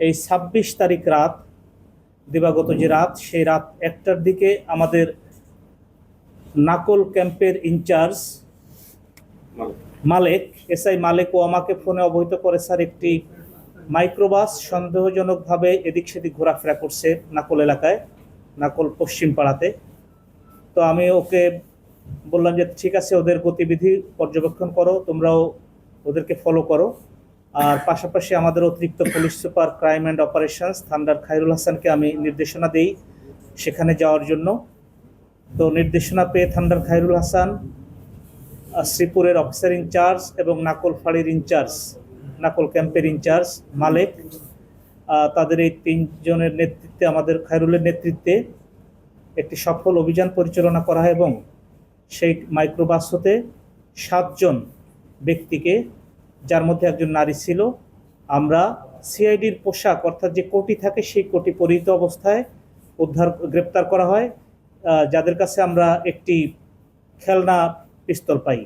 এই ২৬ তারিখ রাত, দিবাগত যে রাত, সেই রাত ১টার দিকে আমাদের নাকল ক্যাম্পের ইনচার্জ মালেক, এসআই মালেক ও আমাকে ফোনে অবহিত করে, স্যার একটি মাইক্রোবাস সন্দেহজনকভাবে এদিক সেদিক ঘোরাফেরা করছে নাকল এলাকায়, নাকল পশ্চিম পাড়াতে। তো আমি ওকে বললাম যে ঠিক আছে, ওদের গতিবিধি পর্যবেক্ষণ করো, তোমরাও ওদেরকে ফলো করো। আর পাশাপাশি আমাদের অতিরিক্ত police super crime and operations thunder Khairul হাসানকে আমি নির্দেশনা দিই সেখানে যাওয়ার জন্য। তো নির্দেশনা পেয়ে থান্ডার খায়রুল হাসান, শ্রীপুরের অফিসার ইনচার্জ এবং নাকল ফাঁড়ির ইনচার্জ, নাকল ক্যাম্পের ইনচার্জ মালেক, তাদের এই ৩ জনের নেতৃত্বে, আমাদের খায়রুলের নেতৃত্বে একটি সফল অভিযান পরিচালনা করা হয় এবং সেই মাইক্রোবাস হতে ৭ জন ব্যক্তিকে, যার মধ্যে একজন নারী ছিল, আমরা সিআইডির পোশাক অর্থাৎ যে কোটি থাকে সেই কোটি পরিহিত অবস্থায় গ্রেপ্তার করা হয়, যাদের কাছে আমরা একটি খেলনা পিস্তল পাই।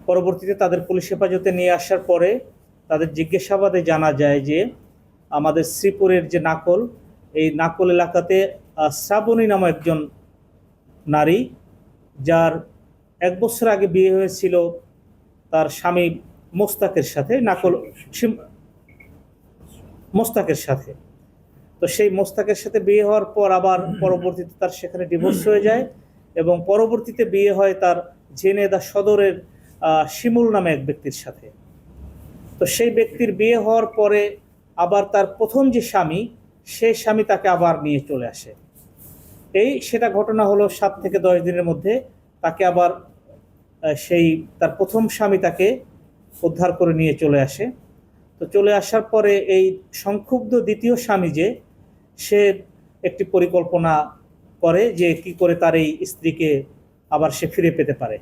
পরবর্তীতে তাদের পুলিশ হেফাজতে নিয়ে আসার পরে তাদের জিজ্ঞাসাবাদে জানা যায় যে আমাদের শ্রীপুরের যে নাকল, এই নাকল এলাকাতে শ্রাবণী নামক একজন নারী, যার ১ বছর আগে বিয়ে হয়েছিল তার স্বামী মোস্তাকের সাথে, মোস্তাকের সাথে। তো সেই মোস্তাকের সাথে বিয়ে হওয়ার পর আবার পরবর্তীতে তার সেখানে ডিভোর্স হয়ে যায় এবং পরবর্তীতে বিয়ে হয় তার ঝিনাইদহ সদরের শিমুল নামে এক ব্যক্তির সাথে। তো সেই ব্যক্তির বিয়ে হওয়ার পরে আবার তার প্রথম যে স্বামী, সেই স্বামী তাকে আবার নিয়ে চলে আসে। সেটা ঘটনা হলো ৭ থেকে ১০ দিনের মধ্যে তাকে আবার সেই তার প্রথম স্বামী তাকে উদ্ধার করে নিয়ে চলে আসে। তো চলে আসার পরে এই সংক্ষুব্ধ দ্বিতীয় স্বামী যে, সে একটি পরিকল্পনা করে যে কি করে তার এই স্ত্রীকে আবার সে ফিরে পেতে পারে।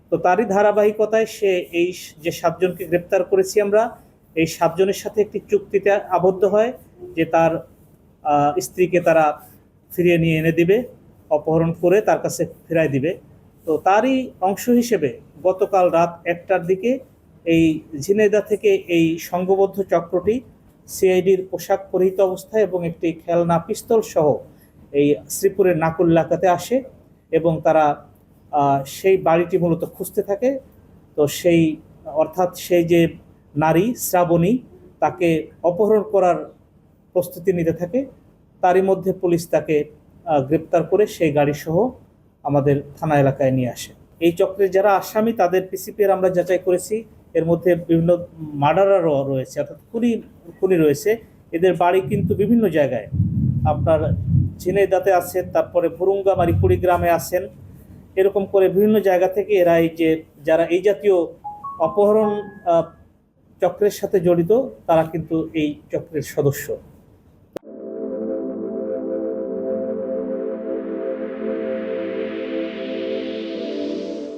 তো তারই ধারাবাহিকতায় সে এই যে ৭ জনকে গ্রেপ্তার করেছি আমরা, এই ৭ জনের সাথে একটি চুক্তিতে আবদ্ধ হয় যে তার স্ত্রীকে তারা ফিরিয়ে নিয়ে এনে দিবে, অপহরণ করে তার কাছে ফেরাই দিবে। তো তারই অংশ হিসেবে গতকাল রাত ১টার দিকে এই ঝিনাইদহ থেকে এই সংঘবদ্ধ চক্রটি সিআইডির পোশাক পরিহিত অবস্থায় এবং একটি খেলনা পিস্তল সহ এই শ্রীপুরের নাকুল এলাকাতে আসে এবং তারা সেই বাড়িটি মূলত খুঁজতে থাকে। তো সেই অর্থাৎ সেই যে নারী শ্রাবণী, তাকে অপহরণ করার প্রস্তুতি নিতে থাকে। তারই মধ্যে পুলিশ তাকে গ্রেপ্তার করে সেই গাড়িসহ আমাদের থানা এলাকায় নিয়ে আসে। এই চক্রের যারা আসামি, তাদের পিসিপির আমরা যাচাই করেছি, এর মধ্যে বিভিন্ন মার্ডারারও রয়েছে, অর্থাৎ খুনি রয়েছে। এদের বাড়ি কিন্তু বিভিন্ন জায়গায়, আপনার ঝিনাইদহে আছেন, তারপরে ভুরুঙ্গামারি কুড়িগ্রামে আছেন, এরকম করে বিভিন্ন জায়গা থেকে এরা এই যে যারা এই জাতীয় অপহরণ চক্রের সাথে জড়িত, তারা কিন্তু এই চক্রের সদস্য।